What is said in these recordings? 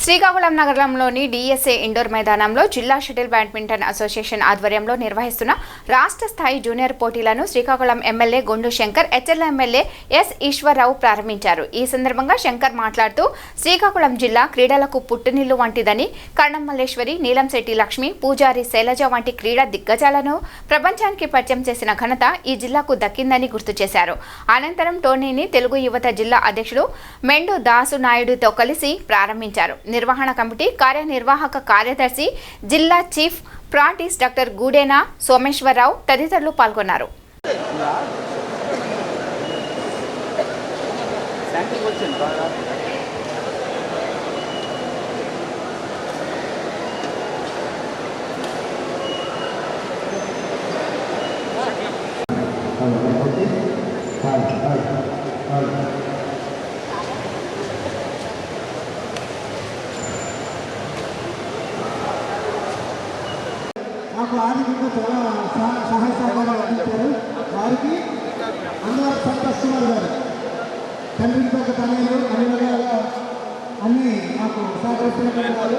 శ్రీకాకుళం నగరంలోని DSA indoor మైదానంలో జిల్లా షటిల్ బ్యాడ్మింటన్ అసోసియేషన్ ఆధ్వర్యంలో నిర్వహిస్తున్న రాష్ట్ర స్థాయి జూనియర్ పోటీలను శ్రీకాకుళం ఎమ్మెల్యే గొండు శంకర్, హెచ్ఎల్ ఎమ్మెల్యే ఎస్ ఈశ్వరరావు ప్రారంభించారు. ఈ సందర్భంగా శంకర్ మాట్లాడుతూ శ్రీకాకుళం జిల్లా క్రీడలకు పుట్టునిల్లు వంటిదని, కరణం మల్లేశ్వరి, నీలంశెట్టి లక్ష్మి, పూజారి శైలజ వంటి క్రీడా దిగ్గజాలను ప్రపంచానికి పరిచయం చేసిన ఘనత ఈ జిల్లాకు దక్కిందని గుర్తు చేశారు. అనంతరం టోర్నీని తెలుగు యువత జిల్లా అధ్యక్షుడు మెండు దాసు నాయుడుతో కలిసి ప్రారంభించారు. నిర్వహణ కమిటీ కార్యనిర్వాహక కార్యదర్శి, జిల్లా చీఫ్ ప్రాక్టీస్ డాక్టర్ గూడేనా సోమేశ్వరరావు తదితరులు పాల్గొన్నారు. మాకు ఆర్థికంగా చాలా సహాయ సహకారాలు అందించారు. వారికి అన్నవరం సంతోష్ కుమార్ గారు తండ్రికి ఒక తనయులు అన్ని విధాలుగా అన్ని మాకు సహకరిస్తున్నటువంటి వాళ్ళు.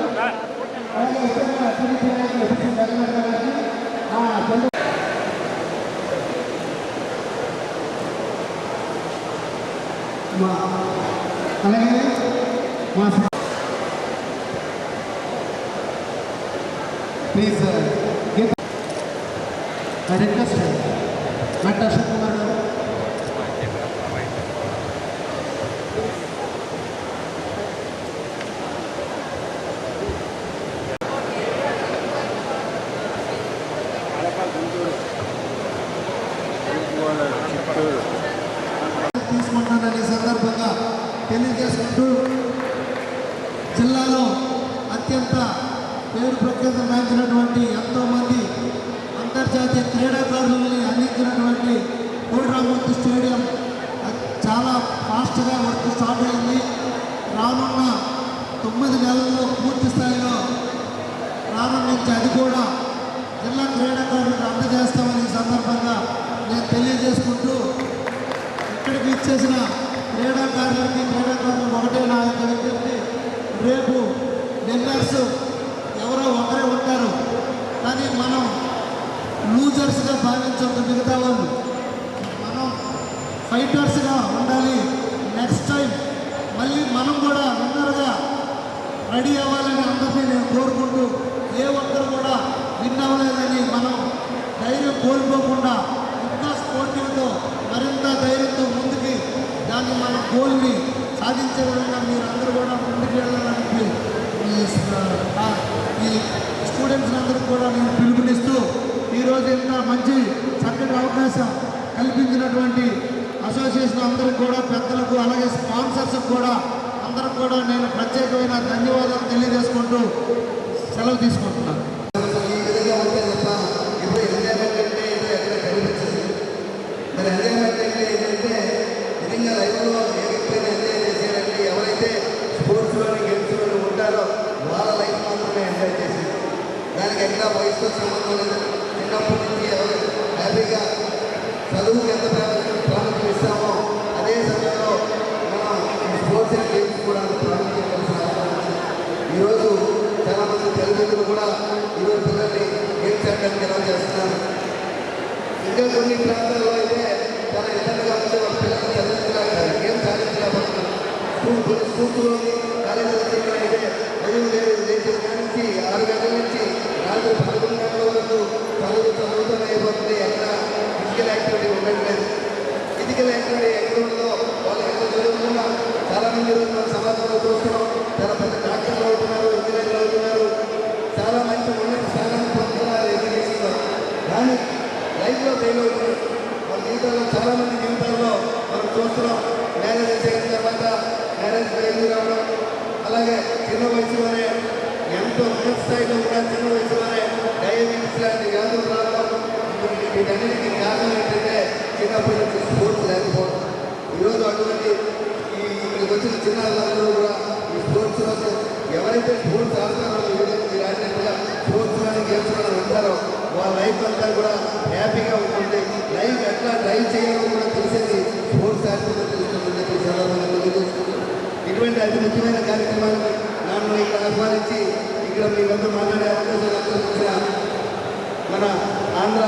అలాగే ఇతర టీడీపీ నాయకులు అలాగే మా please request doctor Ashok Kumar గారు. తీసుకుంటానని సందర్భంగా తెలియజేసుకుంటూ జిల్లాలో అత్యంత పేరు ప్రఖ్యాతం గాంచినటువంటి ఎంతోమంది అంతర్జాతీయ క్రీడాకారులని అందించినటువంటి కోడిరామూర్తి స్టేడియం చాలా ఫాస్ట్గా వర్క్ స్టార్ట్ అయింది. రానున్న 9 నెలల్లో పూర్తి స్థాయిలో ప్రారంభించి అది కూడా జిల్లా క్రీడాకారులకు అందజేస్తామని సందర్భంగా నేను తెలియజేసుకుంటూ ఇక్కడికి ఇచ్చేసిన క్రీడాకారులు ఒకటే నా యొక్క విజ్ఞప్తి, రేపు విన్నర్స్ ఎవరో ఒకరే ఉంటారు, కానీ మనం లూజర్స్గా భావించొద్దు. మిగతా వాళ్ళు మనం ఫైటర్స్గా ఉండాలి. నెక్స్ట్ టైం మళ్ళీ మనం కూడా విన్నర్గా రెడీ అవ్వాలని అందరినీ నేను కోరుకుంటూ, ఏ ఒక్కరు కూడా విన్ అవ్వలేదని మనం ధైర్యం కోల్పోకుండా ఇంకా స్పోర్టివ్తో మరింత ధైర్యంతో ముందుకి దాన్ని మన గోల్ని సాధించే విధంగా మీరు అందరూ కూడా ముందుకు వెళ్ళాలని ఈ స్టూడెంట్స్ అందరికీ కూడా నేను పిలుపునిస్తూ ఈరోజు ఇంత మంచి చక్కటి అవకాశం కల్పించినటువంటి అసోసియేషన్ అందరికీ కూడా, పెద్దలకు, అలాగే స్పాన్సర్స్కి కూడా అందరికి కూడా నేను ప్రత్యేకమైన ధన్యవాదాలు తెలియజేసుకుంటూ సెలవు తీసుకుంటున్నాను. ఈ విధంగా ఉంటే తప్ప ఇప్పుడు ఎంజాయ్మెంట్ అంటే ఎక్కడ కనిపించదు. మరి ఎంజాయ్మెంట్ అంటే ఏంటంటే నిజంగా లైఫ్లో ఏ వ్యక్తి ఎంజాయ్ చేసేయాలంటే ఎవరైతే స్పోర్ట్స్లోని గేమ్స్లోని ఉంటారో వాళ్ళ లైఫ్ మాత్రమే ఎంజాయ్ చేసేది. దానికి ఎక్కడ వయసుతో సంబంధం లేదు. చిన్నప్పటి నుంచి ఎవరు హ్యాపీగా చదువుకి ఎంత ప్రాముఖ్యం ఇస్తామో అదే సమయంలో మనం స్పోర్ట్స్ అండ్ గేమ్స్ కూడా ప్రాముఖ్యం కలిసి ఈరోజు చాలామంది తల్లిదండ్రులు కూడా ఈరోజు పిల్లల్ని గేమ్స్ ఆడడానికి ఎలా చేస్తున్నారు. ఇంకా కొన్ని ప్రాంతాల్లో అయితే చాలా ఇబ్బందిగా ఉంటే వాళ్ళ పిల్లల్ని చదివించలేక గేమ్స్ ఆడించలేకపోతున్నారు. స్కూల్స్లోని కాలేజీలో అయితే లేచిన నుంచి 6 గంటల నుంచి రాత్రి 11 గంటల వరకు చదువుతూనే అయిపోతుంది. ఎక్కడ ఫిజికల్ యాక్టివిటీ ఉండట్లేదు. ఫిజికల్ యాక్టివిటీ ఎక్కడ ఉందో వాళ్ళు ఎక్కడ చదువుతున్నా చాలామంది ఈరోజు మన సమాజంలో చూస్తున్నాం. చాలా పెద్ద డాక్టర్లు అవుతున్నారు, ఇంజనీర్లు అవుతున్నారు, చాలా మంచి ఉన్నత స్థానాన్ని పొందుతున్నారు ఎడ్యుకేషన్లో. కానీ లైఫ్లో ఫెయిల్ అవుతున్నారు. వాళ్ళ జీవితంలో చాలామంది జీవితాల్లో మనం చూస్తున్నాం. మ్యారేజ్ చేసిన తర్వాత మ్యారేజ్ ఫెయిల్ రావడం, అలాగే చిన్న వయసులోనే ఎంతో ఉన్నత స్థాయిలో ఉన్న చిన్న వయసులోనే డయాబెటీస్ లాంటి వ్యాధులు రావడం. వీటన్నిటికీ కారణం ఏంటంటే చిన్నప్పటి నుంచి స్పోర్ట్స్ లేకపోవడం. ఈరోజు అటువంటి ఇక్కడికి వచ్చిన చిన్నారులందరూ కూడా ఈ స్పోర్ట్స్లో ఎవరైతే స్పోర్ట్స్ ఆడతారో మీరు ఆడినట్టుగా స్పోర్ట్స్లోని గేమ్స్లో ఉంటారో వాళ్ళ లైఫ్ అంతా కూడా హ్యాపీగా ఉంటుంది. లైఫ్ ఎట్లా డ్రైవ్ చేయాలో కూడా తెలిసేది స్పోర్ట్స్ ఆడితే తెలుస్తుందని చెప్పి చాలా మంది తెలియజేస్తుంది. ఇటువంటి అతి ముఖ్యమైన కార్యక్రమానికి నా నన్ను ఇక్కడ ఆహ్వానించి ఇక్కడ మీ వద్ద మాట్లాడే అవకాశం మన ఆంధ్ర